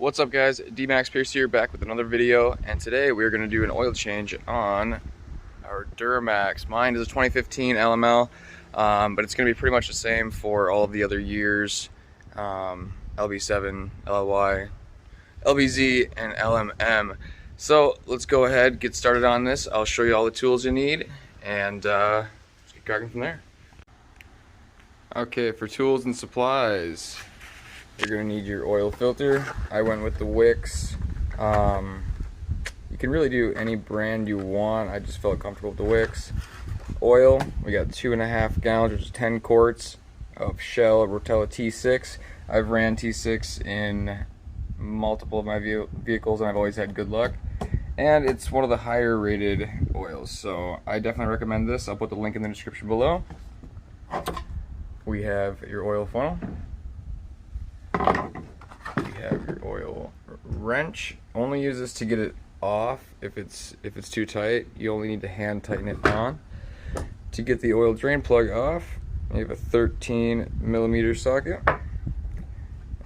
What's up guys, D-Max Pierce here, back with another video, and today we're going to do an oil change on our Duramax. Mine is a 2015 LML, but it's going to be pretty much the same for all of the other years, LB7, LLY, LBZ, and LMM. So let's go ahead, get started on this. I'll show you all the tools you need, and let's get cracking from there. Okay, for tools and supplies, you're going to need your oil filter. I went with the Wix. You can really do any brand you want. I just felt comfortable with the Wix. Oil, we got 2.5 gallons, which is 10 quarts of Shell Rotella T6. I've ran T6 in multiple of my vehicles and I've always had good luck. And it's one of the higher rated oils, so I definitely recommend this. I'll put the link in the description below. We have your oil funnel. You have your oil wrench. Only use this to get it off. If it's too tight, you only need to hand tighten it on. To get the oil drain plug off, you have a 13mm socket.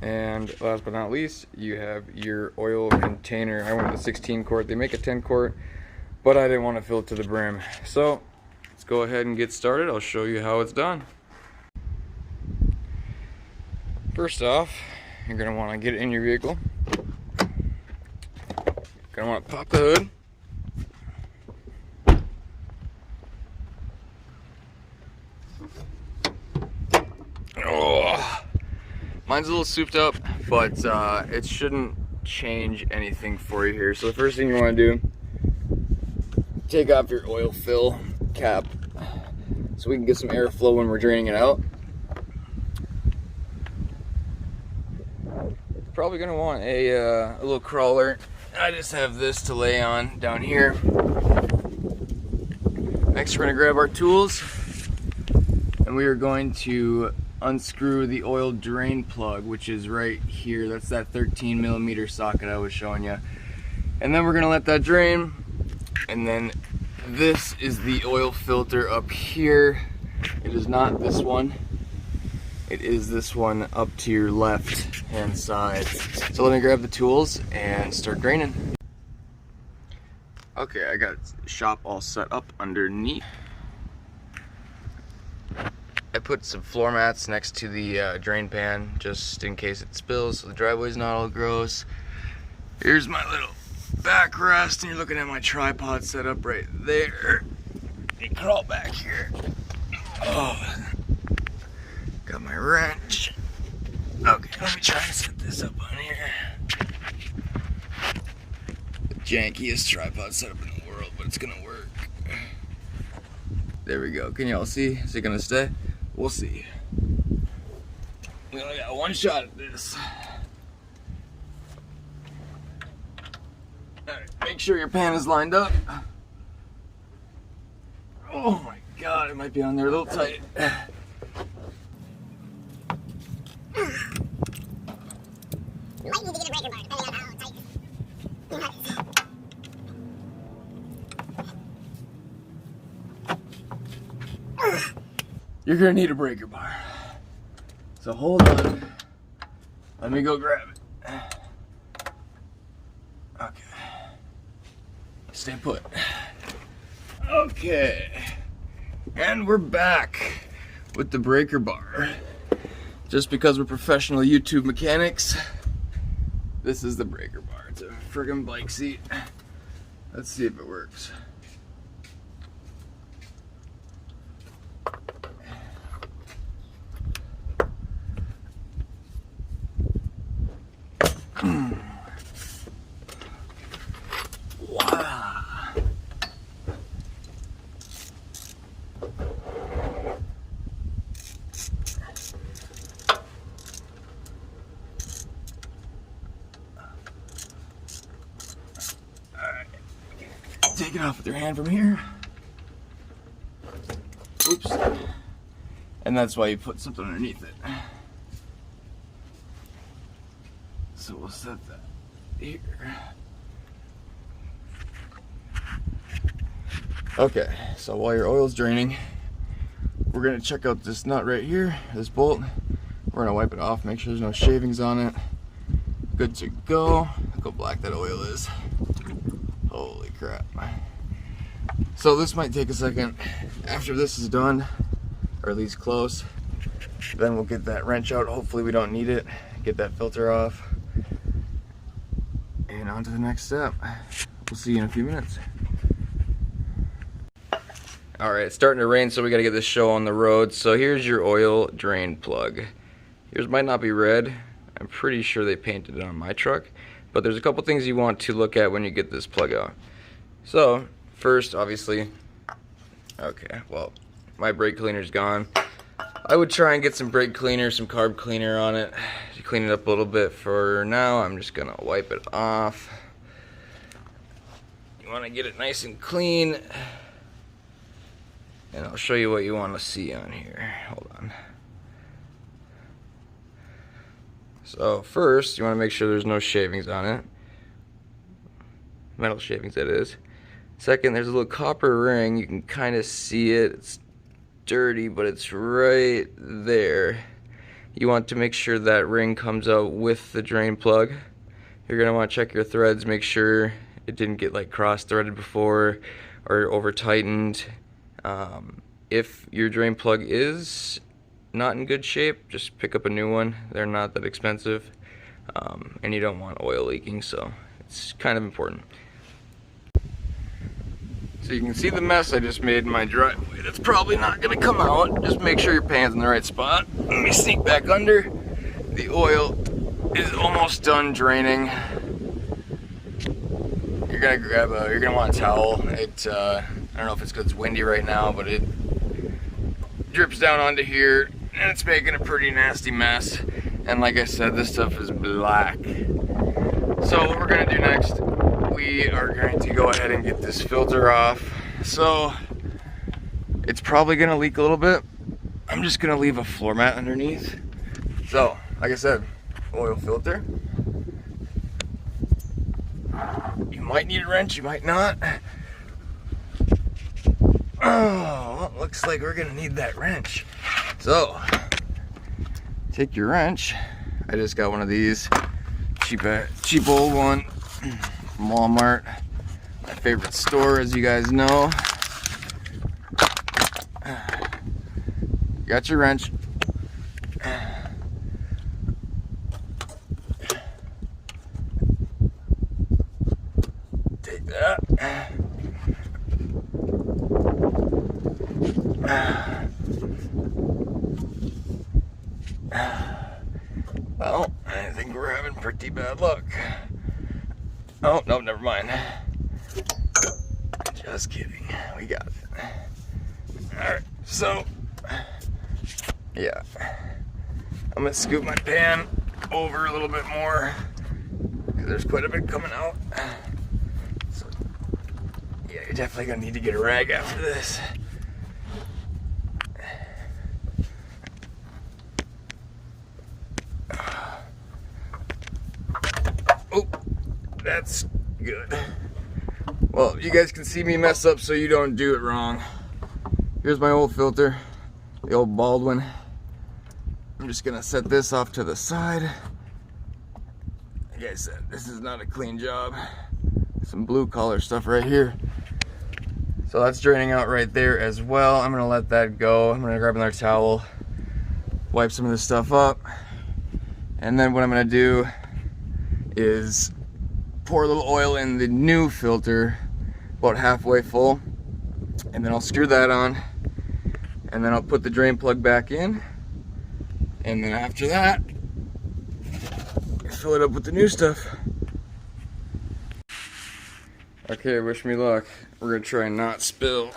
And last but not least, you have your oil container. I went with a 16 quart. They make a 10 quart, but I didn't want to fill it to the brim. So let's go ahead and get started. I'll show you how it's done. First off, you're going to want to get it in your vehicle. You're going to want to pop the hood. Oh, mine's a little souped up, but it shouldn't change anything for you here. So the first thing you want to do, take off your oil fill cap so we can get some airflow when we're draining it out. Probably gonna want a little crawler. I just have this to lay on down here. Next, we're gonna grab our tools, and we are going to unscrew the oil drain plug, which is right here. That's that 13mm socket I was showing you. And then we're gonna let that drain. And then this is the oil filter up here. It is not this one. It is this one up to your left hand side. So let me grab the tools and start draining. Okay, I got shop all set up underneath. I put some floor mats next to the drain pan just in case it spills so the driveway's not all gross. Here's my little backrest, and you're looking at my tripod set up right there. You crawl back here. Oh. Got my wrench. Okay, let me try and set this up on here. The jankiest tripod setup in the world, but it's gonna work. There we go. Can y'all see? Is it gonna stay? We'll see. We only got one shot at this. Alright, make sure your pan is lined up. Oh my god, it might be on there a little tight. You might need to get a breaker bar depending on how tight your nut is. You're gonna need a breaker bar. So hold on. Let me go grab it. Okay. Stay put. Okay. And we're back with the breaker bar. Just because we're professional YouTube mechanics, this is the breaker bar. It's a friggin' bike seat. Let's see if it works. Wow. Take it off with your hand from here. Oops. And that's why you put something underneath it. So we'll set that here. Okay, so while your oil's draining, we're gonna check out this nut right here, this bolt. We're gonna wipe it off, make sure there's no shavings on it. Good to go. Look how black that oil is. Holy crap. So this might take a second. After this is done, or at least close, then we'll get that wrench out. Hopefully we don't need it. Get that filter off. And on to the next step. We'll see you in a few minutes. Alright, it's starting to rain, so we gotta get this show on the road. So here's your oil drain plug. Yours might not be red. I'm pretty sure they painted it on my truck. But there's a couple things you want to look at when you get this plug out. So, first, obviously, okay, well, my brake cleaner's gone. I would try and get some brake cleaner, some carb cleaner on it to clean it up a little bit. For now, I'm just gonna wipe it off. You wanna get it nice and clean. And I'll show you what you wanna see on here. Hold on. So first, you want to make sure there's no shavings on it. Metal shavings, that is. Second, there's a little copper ring. You can kind of see it. It's dirty, but it's right there. You want to make sure that ring comes out with the drain plug. You're going to want to check your threads, make sure it didn't get like cross-threaded before or over-tightened. If your drain plug is not in good shape, just pick up a new one. They're not that expensive, and you don't want oil leaking, so it's kind of important. So you can see the mess I just made in my driveway. That's probably not gonna come out. Just make sure your pan's in the right spot. Let me sneak back under. The oil is almost done draining. You're gonna want a towel. I don't know if it's because it's windy right now, but it drips down onto here. And it's making a pretty nasty mess. And like I said, this stuff is black. So what we're gonna do next, we are going to go ahead and get this filter off. So it's probably gonna leak a little bit. I'm just gonna leave a floor mat underneath. So, like I said, oil filter. You might need a wrench, you might not. Oh, well, looks like we're gonna need that wrench. So, take your wrench. I just got one of these, cheap old one from Walmart. My favorite store, as you guys know. Got your wrench. Take that. Well, I think we're having pretty bad luck. Oh, no, never mind. Just kidding. We got it. Alright, so, yeah. I'm going to scoop my pan over a little bit more because there's quite a bit coming out. So, yeah, you're definitely going to need to get a rag after this. Oh, that's good. Well, you guys can see me mess up so you don't do it wrong. Here's my old filter, the old Baldwin. I'm just gonna set this off to the side. Like I said, this is not a clean job. Some blue collar stuff right here. So that's draining out right there as well. I'm gonna let that go. I'm gonna grab another towel, wipe some of this stuff up. And then what I'm gonna do is pour a little oil in the new filter, about halfway full, and then I'll screw that on, and then I'll put the drain plug back in, and then after that, fill it up with the new stuff. Okay, wish me luck. We're gonna try and not spill.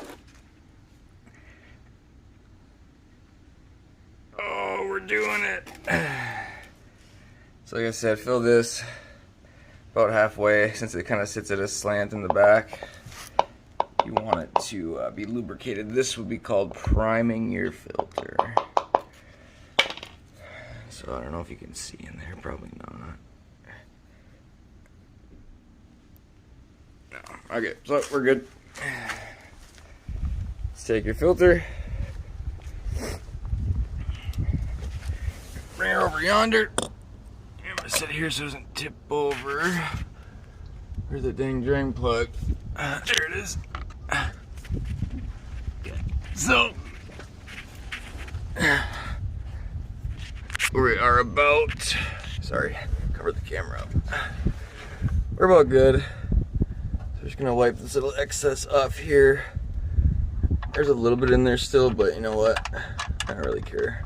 Oh, we're doing it. So like I said, fill this about halfway, since it kind of sits at a slant in the back. You want it to be lubricated. This would be called priming your filter. So I don't know if you can see in there, probably not. No. Okay, so we're good. Let's take your filter, bring her over yonder. I'm gonna sit here so it doesn't tip over. Where's the dang drain plug? There it is. Okay. So we are about, sorry, cover the camera up. We're about good. So just gonna wipe this little excess off here. There's a little bit in there still, but you know what? I don't really care.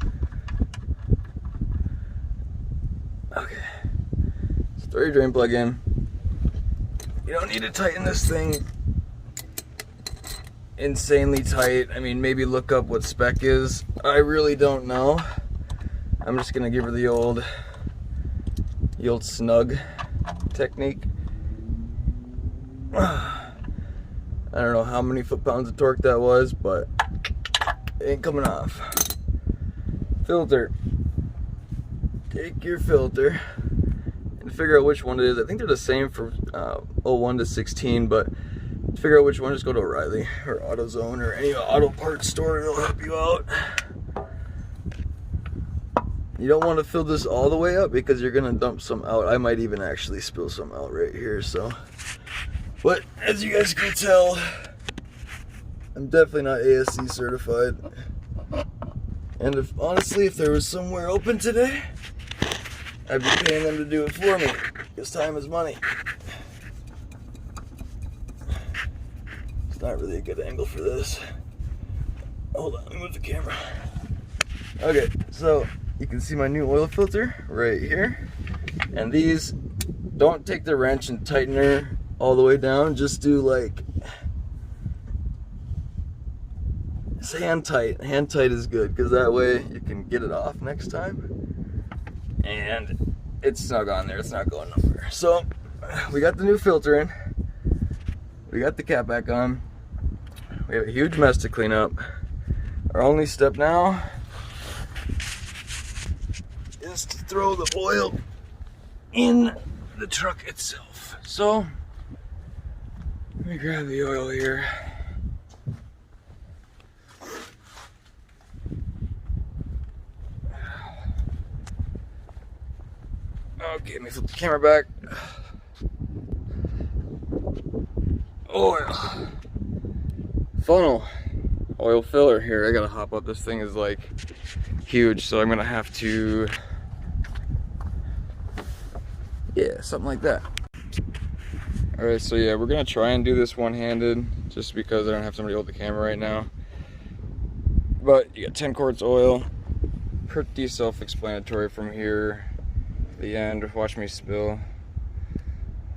Okay. So throw your drain plug in. You don't need to tighten this thing insanely tight. I mean, maybe look up what spec is. I really don't know. I'm just gonna give her the old snug technique. I don't know how many foot-pounds of torque that was, but it ain't coming off. Filter. Take your filter and figure out which one it is. I think they're the same for 01 to 16, but to figure out which one, just go to O'Reilly or AutoZone or any auto parts store. They'll help you out. You don't want to fill this all the way up because you're gonna dump some out. I might even actually spill some out right here, so. But as you guys can tell, I'm definitely not ASC certified. And honestly, if there was somewhere open today, I'd be paying them to do it for me, because time is money. It's not really a good angle for this. Hold on, let me move the camera. Okay, so you can see my new oil filter right here. And these, don't take the wrench and tighten her all the way down. Just do like, hand tight. Hand tight is good, because that way you can get it off next time. And it's snug on there, it's not going nowhere. So we got the new filter in, we got the cap back on, we have a huge mess to clean up. Our only step now is to throw the oil in the truck itself. So let me grab the oil here. Okay, let me flip the camera back. Oil. Funnel. Oil filler here. I gotta hop up. This thing is like huge, so I'm gonna have to, yeah, something like that. Alright, so yeah, we're gonna try and do this one-handed just because I don't have somebody hold the camera right now. But you got 10 quarts oil. Pretty self-explanatory from here. The end. Watch me spill.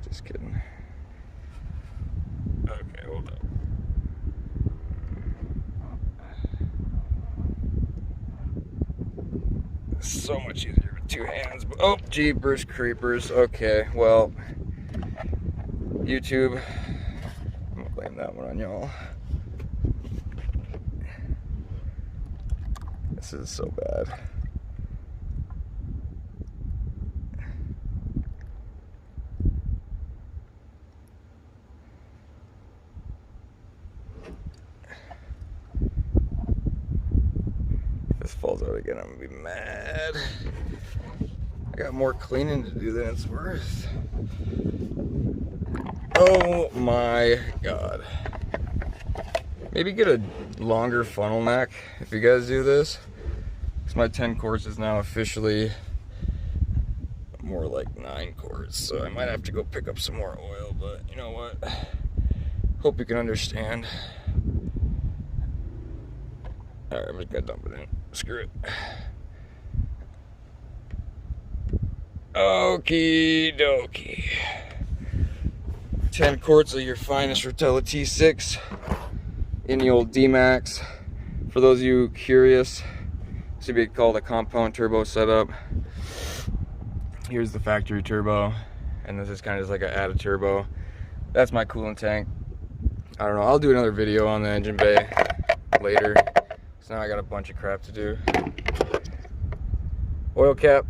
Just kidding. Okay, hold up. So much easier with two hands. Oh, jeepers creepers. Okay, well, YouTube, I'm gonna blame that one on y'all. This is so bad. If this falls out again, I'm gonna be mad. I got more cleaning to do than it's worth. Oh my god. Maybe get a longer funnel neck if you guys do this. Because my 10 quarts is now officially more like 9 quarts. So I might have to go pick up some more oil, but you know what? Hope you can understand. Alright, I'm just gonna dump it in. Screw it. Okie dokie. 10 quarts of your finest Rotella T6 in the old D-Max. For those of you curious, this would be called a compound turbo setup. Here's the factory turbo, and this is kind of just like an added turbo. That's my coolant tank. I don't know, I'll do another video on the engine bay later. So now I got a bunch of crap to do. Oil cap,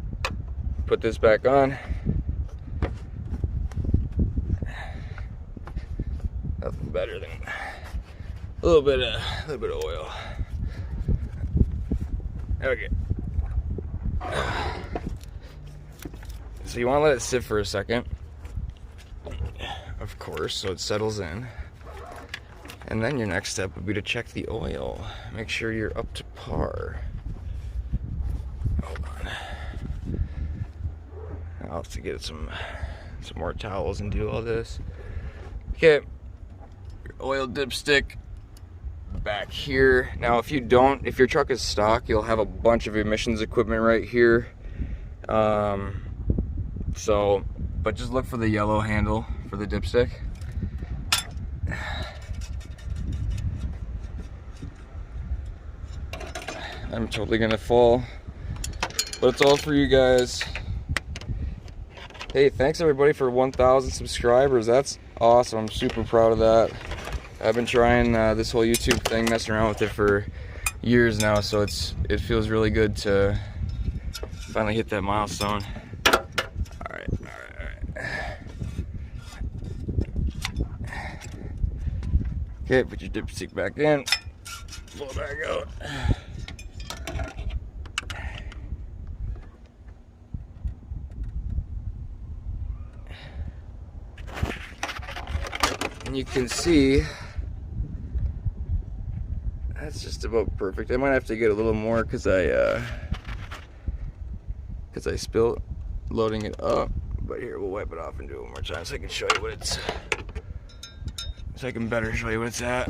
put this back on. Nothing better than a little bit of oil. Okay. So you want to let it sit for a second, of course, so it settles in. And then your next step would be to check the oil. Make sure you're up to par. Hold on. I'll have to get some more towels and do all this. Okay, your oil dipstick back here. Now if your truck is stock, you'll have a bunch of emissions equipment right here. But just look for the yellow handle for the dipstick. I'm totally gonna fall, but it's all for you guys. Hey, thanks everybody for 1,000 subscribers. That's awesome. I'm super proud of that. I've been trying this whole YouTube thing, messing around with it for years now, so it feels really good to finally hit that milestone. All right. Okay, put your dipstick back in. Pull it back out. And you can see that's just about perfect. I might have to get a little more because I spilled loading it up. But here, we'll wipe it off and do it one more time so I can show you what it's. So I can better show you what it's at.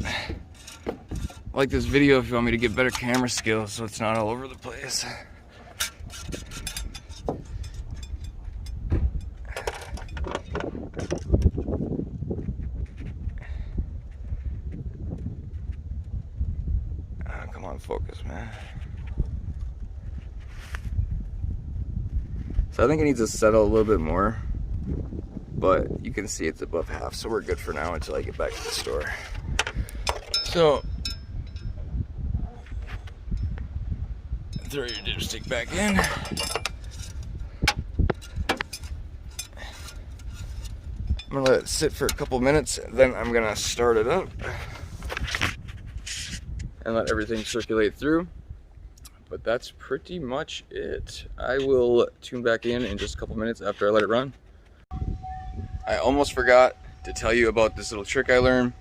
Like this video if you want me to get better camera skills so it's not all over the place. Come on, focus, man. So I think it needs to settle a little bit more, but you can see it's above half, so we're good for now until I get back to the store. So throw your dipstick back in. I'm gonna let it sit for a couple minutes, then I'm gonna start it up and let everything circulate through. But that's pretty much it. I will tune back in just a couple minutes after I let it run. I almost forgot to tell you about this little trick I learned,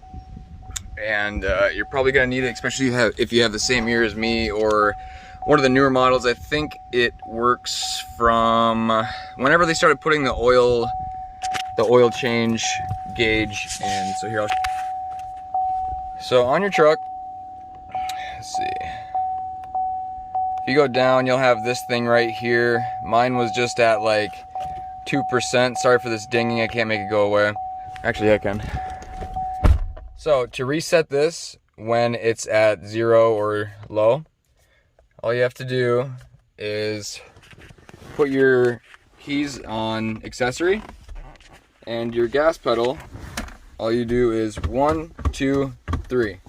and you're probably gonna need it, especially if you have the same year as me or one of the newer models. I think it works from whenever they started putting the oil change gauge in. So here, so on your truck, let's see. If you go down, you'll have this thing right here. Mine was just at like 2%. Sorry for this dinging, I can't make it go away. Actually, I can. So to reset this when it's at 0 or low, all you have to do is put your keys on accessory and your gas pedal. All you do is 1, 2, 3.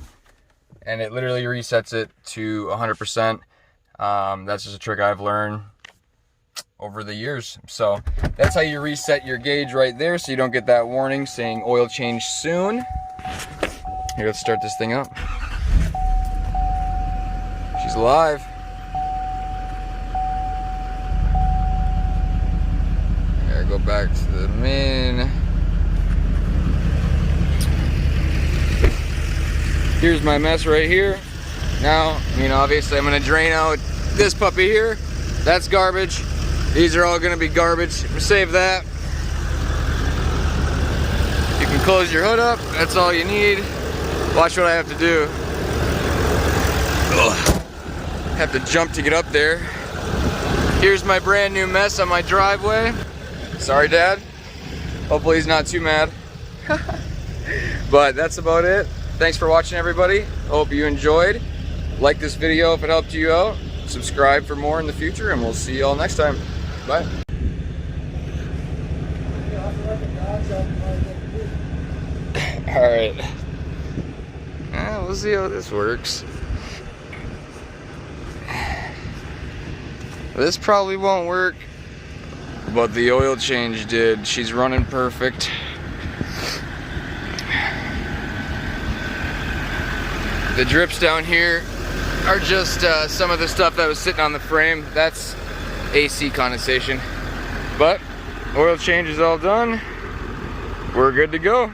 And it literally resets it to 100%. That's just a trick I've learned over the years. So that's how you reset your gauge right there, so you don't get that warning saying oil change soon. Here, let's start this thing up. She's alive. Here, go back to the main. Here's my mess right here. Now, I mean, obviously I'm gonna drain out this puppy here. That's garbage. These are all gonna be garbage. Save that. You can close your hood up. That's all you need. Watch what I have to do. Ugh. Have to jump to get up there. Here's my brand new mess on my driveway. Sorry, Dad. Hopefully he's not too mad. But that's about it. Thanks for watching, everybody. Hope you enjoyed. Like this video if it helped you out. Subscribe for more in the future, and we'll see you all next time. Bye. Alright. We'll see how this works. This probably won't work, but the oil change did. She's running perfect. The drips down here are just some of the stuff that was sitting on the frame. That's AC condensation. But Oil change is all done. We're good to go.